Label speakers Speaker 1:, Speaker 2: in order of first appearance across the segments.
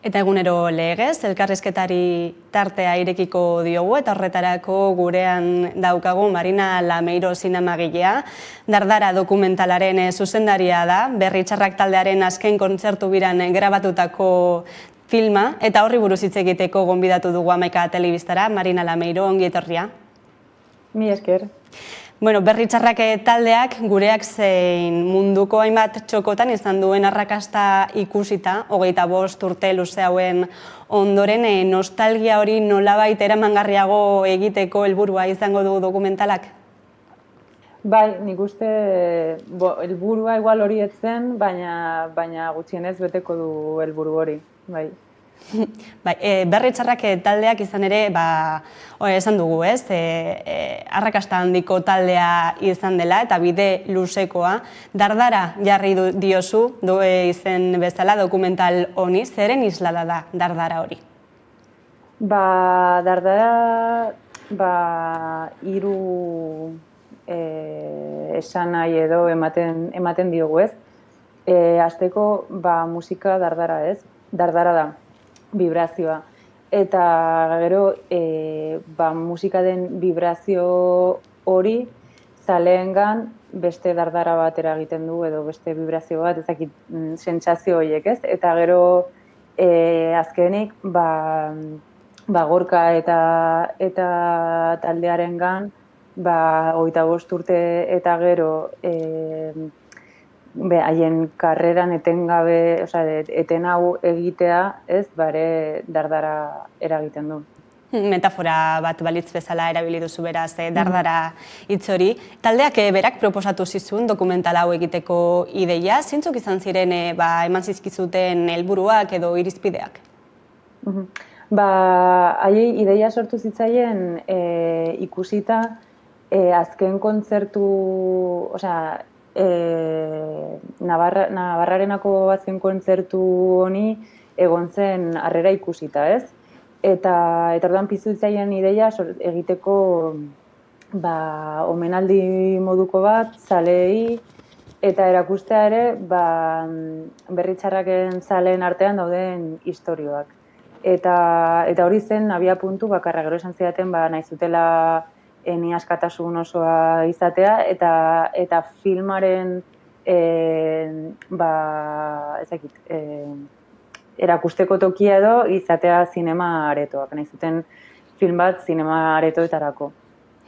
Speaker 1: Eta egunero legez, elkarrizketari tartea irekiko diogu eta horretarako gurean daukagu Marina Lameiro zinemagilea. Dardara dokumentalaren zuzendaria da, Berri Txarrak taldearen azken kontzertu biran grabatutako filma, eta horri buruz hitz egiteko gonbidatu dugu Hamaika Telebistara. Marina Lameiro, ongi etorria.
Speaker 2: Mi esker.
Speaker 1: Berri Txarrak taldeak gureak zein munduko hainbat txokotan izan duen arrakasta ikusita, 25 urte luze hauen ondoren, nostalgia hori nolabait eramangarriago egiteko helburua izango du dokumentalak?
Speaker 2: Bai, nik uste helburua igual hori ez zen, baina gutxienez beteko du helburu hori, bai.
Speaker 1: Berri Txarrak taldeak izan ere, esan dugu, ez? Arrakasta handiko taldea izan dela eta bide luzekoa. Dardara jarri diozu, izen bezala dokumental honi, zeren islada da Dardara hori?
Speaker 2: Dardara, hiru esanai edo ematen diogu, ez? Hasteko, musika dardara, ez? Dardara da, vibrazioa. Eta gero, musika den vibrazio hori zaleengan beste dardara bat eragiten du edo beste vibrazio bat, ezakit sentsazio horiek, ez? Eta gero, azkenik, Gorka eta taldearengan, 25 urte eta gero, haien karreran etengabe, eten hau egitea, ez, bare dardara eragiten du.
Speaker 1: Metafora bat balitz bezala erabili duzu beraz, dardara hitz hori. Taldeak berak proposatu zizun dokumental hau egiteko ideia, zeintzuk izan ziren eman zizkizuten helburuak edo irizpideak?
Speaker 2: Haiei ideia sortu zitzaien ikusita azken kontzertu, Navarrarenako azken kontzertu honi egon zen harrera ikusita, ez? Eta orduan piztu zitzaien ideia egiteko omenaldi moduko bat, zaleei, eta erakustea ere Berri Txarraken zaleen artean dauden istorioak. Eta hori zen abia puntu bakarra, gero esan zidaten nahi zutela ni askatasun osoa izatea, eta filmaren erakusteko tokia edo izatea zinema aretoak, nahi zuten film bat zinema aretoetarako.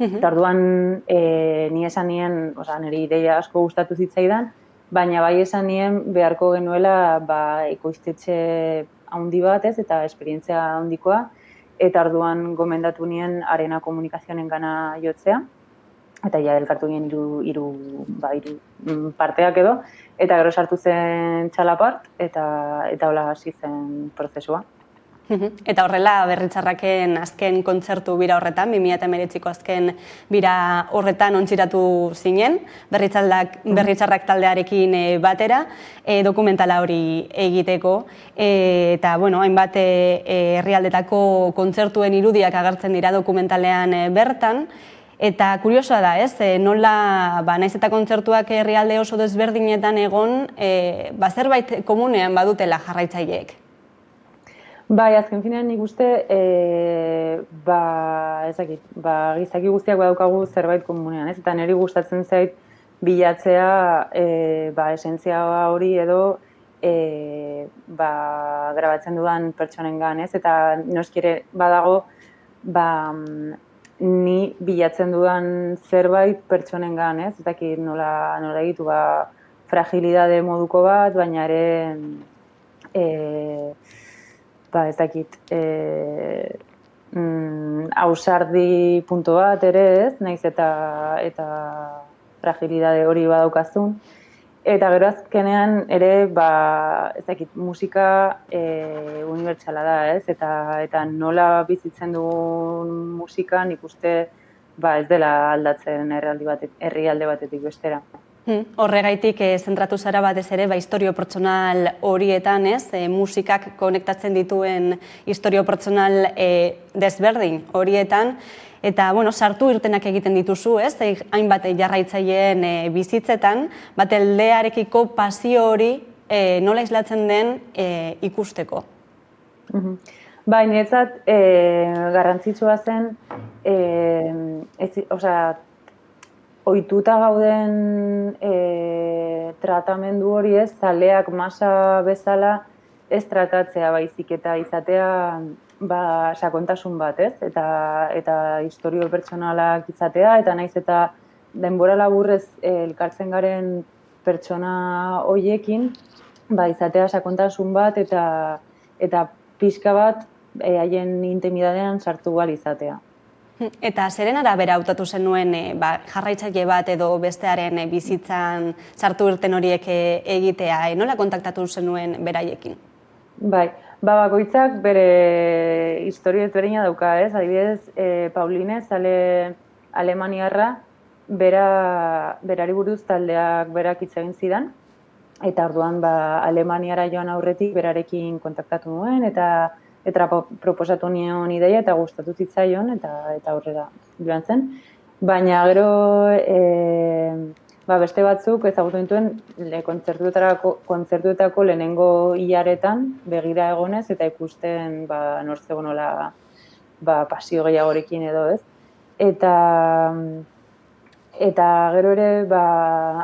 Speaker 2: Eta orduan ni esan nien, nire ideia asko gustatu zitzaidan, baina bai esan nien beharko genuela ekoiztetxe handi bat, ez, eta esperientzia handikoa, eta orduan gomendatu nien Arena Komunikazioen gana jotzea, eta elkartu nien hiru parteak edo, eta gero sartu zen Txalapart, eta hola hasi zen prozesua.
Speaker 1: Eta horrela, Berri Txarraken azken kontzertu bira horretan, 2019ko azken bira horretan ontziratu zinen, Berri Txarrak taldearekin batera, dokumentala hori egiteko, eta hainbat herrialdetako kontzertuen irudiak agertzen dira dokumentalean bertan, eta kuriosoa da, ez? Nola, naiz eta kontzertuak herrialde oso desberdinetan egon, zerbait komunean badutela jarraitzaileek.
Speaker 2: Azken finean nik uste, gizaki guztiak badaukagu zerbait komunean, ez? Eta niri gustatzen zait bilatzea esentzia hori edo grabatzen dudan pertsonengan, ez? Eta noski ere badago ni bilatzen dudan zerbait pertsonengan, ez? Eta nola egitu fragilidade moduko bat, baina ere ausardi punto bat ere, ez, nahiz eta fragilidade hori badaukazun. Eta gero azkenean ere, musika unibertsala da, ez, eta nola bizitzen duen musika nik uste ez dela aldatzen herrialde batetik bestera.
Speaker 1: Horregaitik zentratu zara batez ere istorio pertsonal horietan, ez? Musikak konektatzen dituen istorio pertsonal desberdin horietan, eta sartu irtenak egiten dituzu, ez? Hainbat jarraitzaileen bizitzetan, taldearekiko pasio hori nola islatzen den ikusteko.
Speaker 2: Bai, niretzat garrantzitsua zen, ohituta gauden tratamendu hori ez, zaleak masa bezala ez tratatzea baizik eta izatea sakontasun bat, ez? Eta istorio pertsonalak izatea, eta naiz eta denbora laburrez elkartzen garen pertsona hoiekin, izatea sakontasun bat eta pixka bat haien intimidadean sartu gal izatea.
Speaker 1: Eta zeren arabera hautatu zenuen jarraitzaile bat edo bestearen bizitzan sartu irten horiek egitea, nola kontaktatu zenuen beraiekin?
Speaker 2: Bai, bakoitzak bere historio ezberdina dauka, ez? Adibidez, Pauline, zale alemaniarra, berari buruz taldeak berak hitz egin zidan, eta orduan Alemaniara joan aurretik berarekin kontaktatu nuen, eta proposatu nion ideia eta gustatu zitzaion, eta aurrera joan zen. Baina gero beste batzuk ezagutu nituen kontzertuetako lehenengo hilaretan begira egonez eta ikusten nor zegoela pasio gehiagorekin edo, ez? Eta gero ere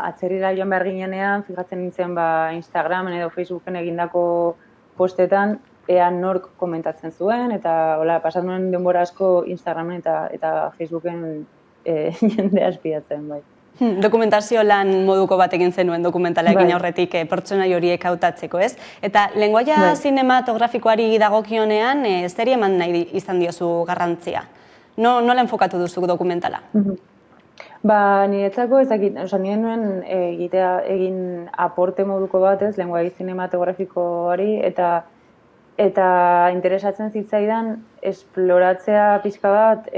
Speaker 2: atzerrira joan behar ginenean, fijatzen nintzen Instagramen edo Facebooken egindako postetan ea nork komentatzen zuen, eta pasatu nuen denbora asko Instagramen eta Facebooken jendea espiatzen, bai.
Speaker 1: Dokumentazio lan moduko bat egin zenuen dokumentalekin aurretik pertsonai horiek hautatzeko, ez? Eta lengoaia zinematografikoari dagokionean, zeri eman nahi izan diozu garrantzia? Nola enfokatu duzu dokumentala?
Speaker 2: Niretzako ezakit, nire nuen egin aporte moduko bat, ez, lengoaia zinematografikoari, eta interesatzen zitzaidan esploratzea pixka bat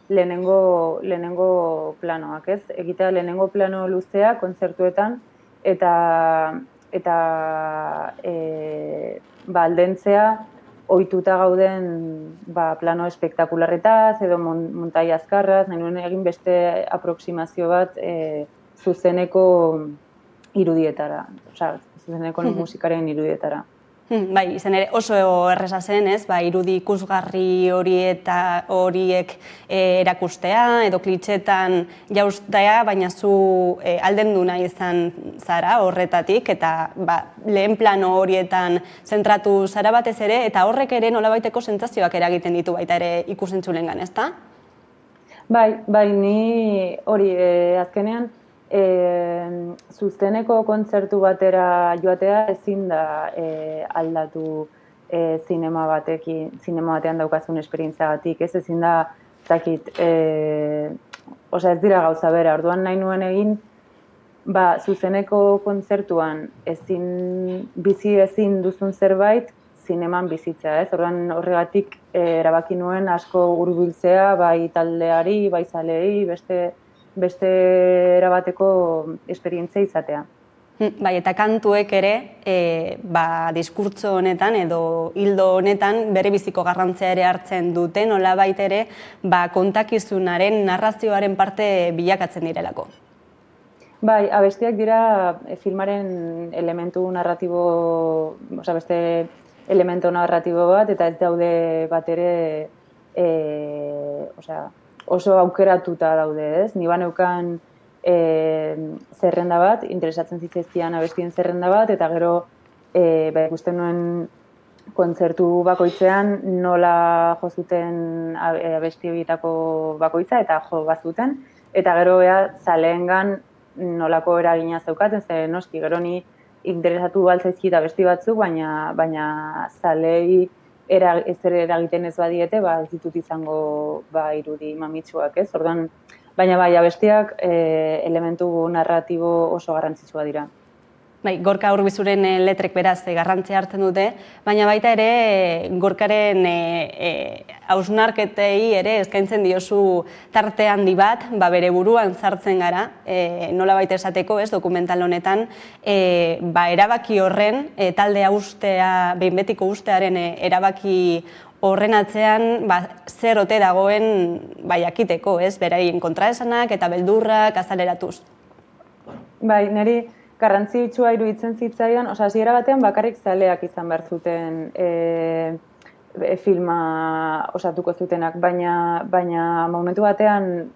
Speaker 2: lehenengo planoak, ez? Egitea lehenengo plano luzea kontzertuetan eta aldentzea ohituta gauden plano espektakularretaz edo montai azkarraz, nahi nuen egin beste aproximazio bat zuzeneko irudietara, zuzeneko musikaren irudietara.
Speaker 1: Bai, izan ere oso erresa zen, ez? Irudi ikusgarri horiek erakustea edo klitxetan jaustea, baina zu aldendu nahi izan zara horretatik, eta lehen plano horietan zentratu zara batez ere, eta horrek ere nolabaiteko sentsazioak eragiten ditu baita ere ikusentzulengan, ezta?
Speaker 2: Bai, ni hori azkenean zuzeneko kontzertu batera joatea ezin da aldatu zinema batean daukazun esperientziagatik, ez ezin da, ez dira gauza bera, orduan nahi nuen egin, zuzeneko kontzertuan bizi ezin duzun zerbait zineman bizitzea, ez? Orduan horregatik erabaki nuen asko hurbiltzea, bai taldeari, bai zaleei, beste erabateko esperientzia izatea.
Speaker 1: Bai, eta kantuek ere, diskurtso honetan edo hildo honetan bere biziko garrantzia ere hartzen dute, nolabait ere, kontakizunaren, narrazioaren parte bilakatzen direlako.
Speaker 2: Bai, abestiak dira filmaren elementu narratibo, beste elemento narratibo bat, eta ez daude bat ere, oso aukeratuta daude, ez? Ni baneukan zerrenda bat, interesatzen zitzaizkian abestien zerrenda bat, eta gero ikusten nuen kontzertu bakoitzean nola jo zuten abesti horietako bakoitza, eta jo bazuten, eta gero zaleengan nolako eragina zeukaten, ze noski, gero ni interesatu baltzaizkit abesti batzuk, baina zaleei ezer eragiten ez badiete, ez ditut izango irudi mamitsuak, ez? Orduan, baina abestiak elementu narratibo oso garrantzitsua dira.
Speaker 1: Gorka Urbizuren letrek beraz garrantzia hartzen dute, baina baita ere Gorkaren hausnarketei ere eskaintzen diozu tarte handi bat, bere buruan sartzen gara, nolabait esateko, ez, dokumental honetan, erabaki horren, taldea ustea, behin betiko ustearen erabaki horren atzean zer ote dagoen jakiteko, ez, beraien kontraesanak eta beldurrak azaleratuz.
Speaker 2: Niri garrantzitsua iruditzen zitzaidan, hasiera batean bakarrik zaleak izan behar zuten filma osatuko zutenak, baina momentu batean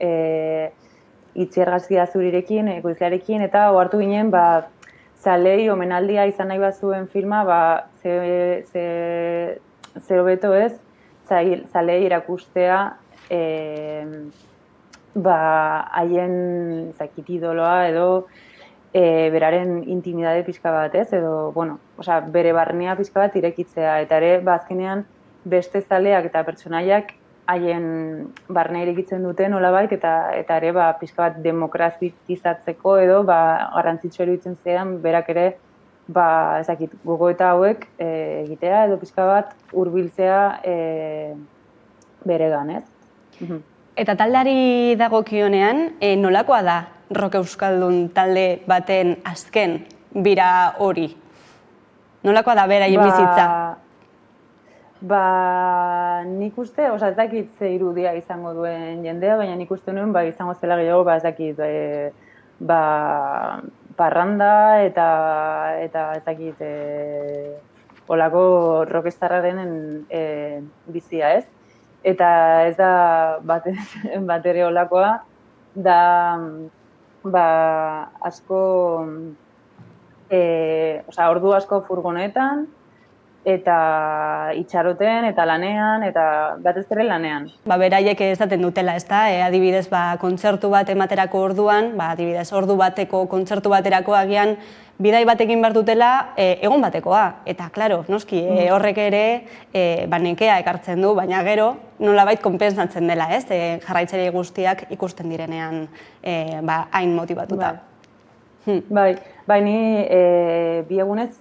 Speaker 2: Itziar Zurirekin, ekoizlearekin, eta ohartu ginen, zalei omenaldia izan nahi bazuen filma, zer hobeto ez, zalei erakustea haien idoloa edo beraren intimidade pixka bat ez, edo, bere barnea pixka bat irekitzea, eta ere, azkenean, beste zaleak eta pertsonaiak haien barnea irekitzen duten nolabait, eta ere, pixka bat demokratizatzeko edo, garrantzitsua iruditzen zean, berak ere, gogoeta hauek egitea, edo pixka bat hurbiltzea beregan, ez?
Speaker 1: Eta taldeari dagokionean, nolakoa da rock euskaldun talde baten azken bira hori? Nolakoa da beraien bizitza?
Speaker 2: Nik uste, ez dakit ze irudia izango duen jendea, baina nik uste nuen izango zela gehiago, ez dakit parranda eta ez dakit olako rockstarraren bizia, ez? Eta ez da bat ere olakoa, da asko, ordu asko furgonetan, eta itxaroten, eta lanean, eta batez ere lanean.
Speaker 1: Beraiek esaten dutela, ez da? Adibidez, kontzertu bat ematerako orduan, adibidez, ordu bateko kontzertu baterako agian, bidai batekin behar dutela, egon batekoa. Eta, klaro, noski, horrek ere nekea ekartzen du, baina gero, nolabait konpensatzen dela, ez? Jarraitzaileei guztiak ikusten direnean hain motibatuta.
Speaker 2: Bai, ni bi egunez,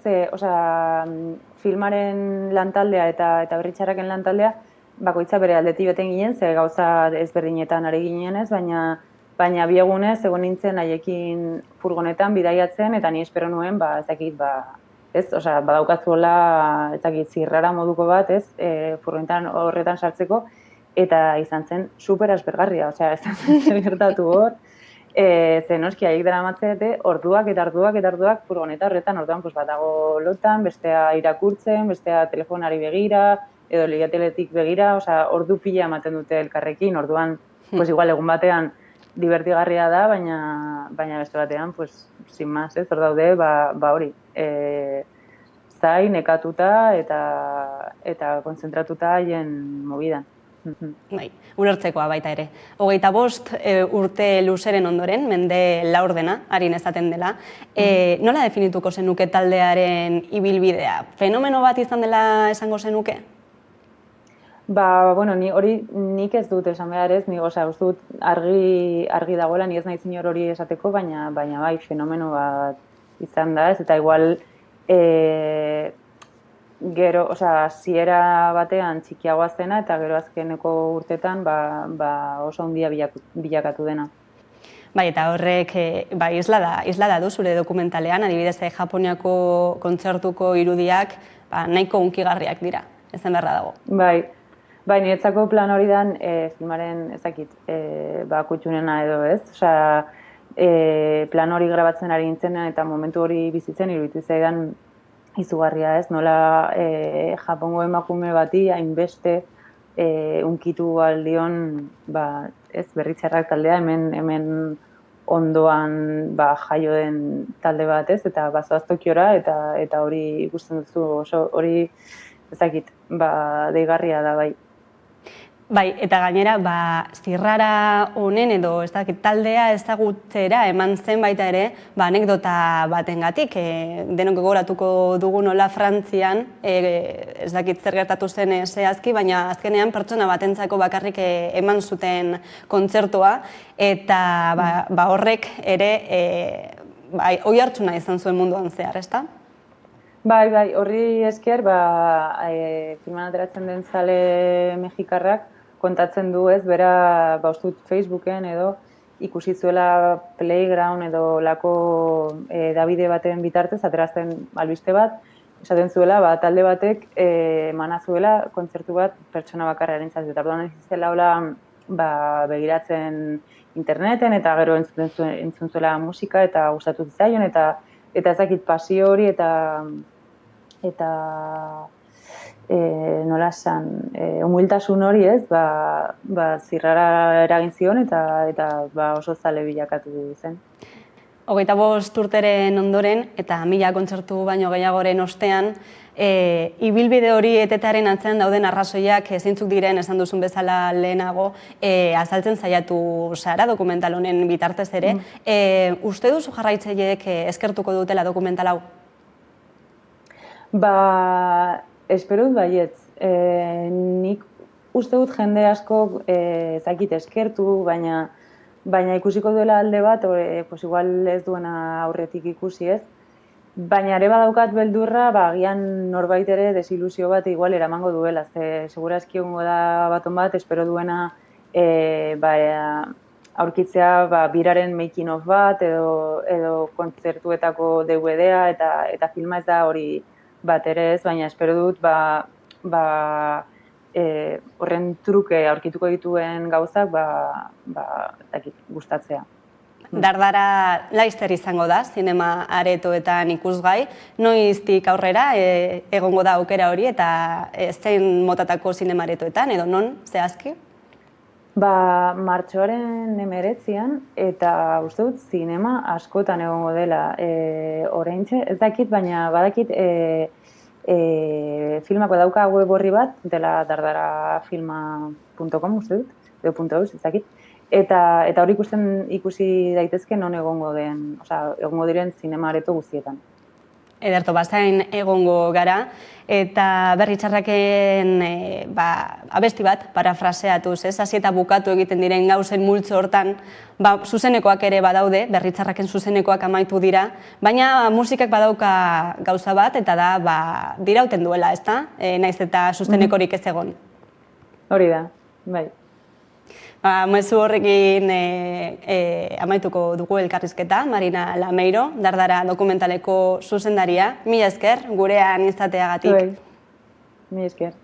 Speaker 2: filmaren lantaldea eta berritxarraken lantaldea, bakoitza bere aldetik beten ginen, ze gauza ezberdinetan ari ginen ez, baina bi egunez egon nintzen haiekin furgonetan bidaiatzen, eta ni espero nuen, badaukazuela, zirrara moduko bat, ez, furgonetan horretan sartzeko, eta izan zen super aspergarria, ez zen gertatu hor, zen noski haiek daramatzete orduak eta orduak furgoneta horretan, orduan badago lotan, bestea irakurtzen, bestea telefonari begira, edo ligateletik begira, ordu pila ematen dute elkarrekin, orduan, igual egun batean divertigarria da, baina beste batean, sin más, hor daude, hori, zain, nekatuta eta konzentratuta haien mobidan.
Speaker 1: Bai, ulertzekoa baita ere. 25 urte luzeren ondoren, mende laurdena, harin ezaten dela, nola definituko zenuke taldearen ibilbidea? Fenomeno bat izan dela esango zenuke?
Speaker 2: Hori nik ez dut esan behar ez, uste dut argi dagoela, ni ez nahi zinor hori esateko, baina bai, fenomeno bat izan da ez, eta igual gero, hasiera batean txikiagoa zena, eta gero azkeneko urtetan oso handia bilakatu dena.
Speaker 1: Bai, eta horrek islada du zure dokumentalean, adibidez Japoniako kontzertuko irudiak nahiko hunkigarriak dira, ezen beharra dago.
Speaker 2: Bai, niretzako plan hori dan filmaren ezakit kutxunena edo ez, plan hori grabatzen ari nintzenean eta momentu hori bizitzen iruditu zaidan izugarria ez, nola Japongo emakume bati hainbeste unkitu aldion berritxarrak taldea, hemen ondoan jaio den talde bat ez, eta bazoaz Tokiora, eta hori ikusten duzu oso hori ezakit, deigarria da bai.
Speaker 1: Bai, eta gainera, zirrara honen edo taldea ezagutzera eman zen baita ere, anekdota batengatik. Denok gogoratuko dugu nola Frantzian, ez dakit zer gertatu zen zehazki, baina azkenean pertsona batentzako bakarrik eman zuten kontzertua, eta horrek ere oihartzuna izan zuen munduan zehar, ezta?
Speaker 2: Bai, horri esker, filman ateratzen den zale mexikarrak, kontatzen du ez, bera, ustut Facebooken edo ikusi zuela Playground edo lako Davide baten bitartez, aterazten albiste bat, esaten zuela, talde batek emana zuela kontzertu bat pertsona bakarraren zazu. Eta orduan ez zela hola begiratzen interneten eta gero entzun zuela musika eta gustatu zitzaion eta eta ezakit pasio hori eta nola esan, humiltasun hori ez, zirrara eragin zion eta oso zale bilakatu zen.
Speaker 1: 25 urteren ondoren eta 1000 kontzertu baino gehiagoren ostean, ibilbide hori etetaren atzean dauden arrazoiak zeintzuk diren esan duzun bezala lehenago azaltzen saiatu zara dokumental honen bitartez ere. Uste duzu jarraitzaileek eskertuko dutela dokumental hau?
Speaker 2: Espero dut baietz. Nik uste dut jende asko ezakit eskertu, baina ikusiko duela alde bat, igual ez duena aurretik ikusi ez. Baina ere badaukat beldurra, agian norbait ere desilusio bat igual eramango duela. Segurazki egongo da baton bat, espero duena aurkitzea biraren making of bat edo kontzertuetako DVD-a eta filma ez da hori bat ere ez, baina espero dut horren truke aurkituko dituen gauzak gustatzea.
Speaker 1: Dardara laster izango da, zinema aretoetan ikusgai. Noiztik aurrera egongo da aukera hori eta zein motatako zinema aretoetan edo non zehazki?
Speaker 2: Martxoaren 19an eta uste dut zinema askotan egongo dela oraintxe. Ez dakit, baina badakit filmako dauka web horri bat, dela dardarafilma.com uste dut, edo.eus, ez dakit. Eta hori ikusi daitezke non egongo diren zinema areto guztietan.
Speaker 1: Ederto, bazain egongo gara, eta Berri Txarraken abesti bat parafraseatuz, hasi eta bukatu egiten diren gauzen multzo hortan, zuzenekoak ere badaude, Berri Txarraken zuzenekoak amaitu dira, baina musikak badauka gauza bat, eta da dirauten duela, ezta? Naiz eta zuzenekorik ez egon.
Speaker 2: Hori da, bai.
Speaker 1: Mezu horrekin amaituko dugu elkarrizketa, Marina Lameiro, Dardara dokumentaleko zuzendaria. Mila esker, gurean izateagatik.
Speaker 2: Mila esker.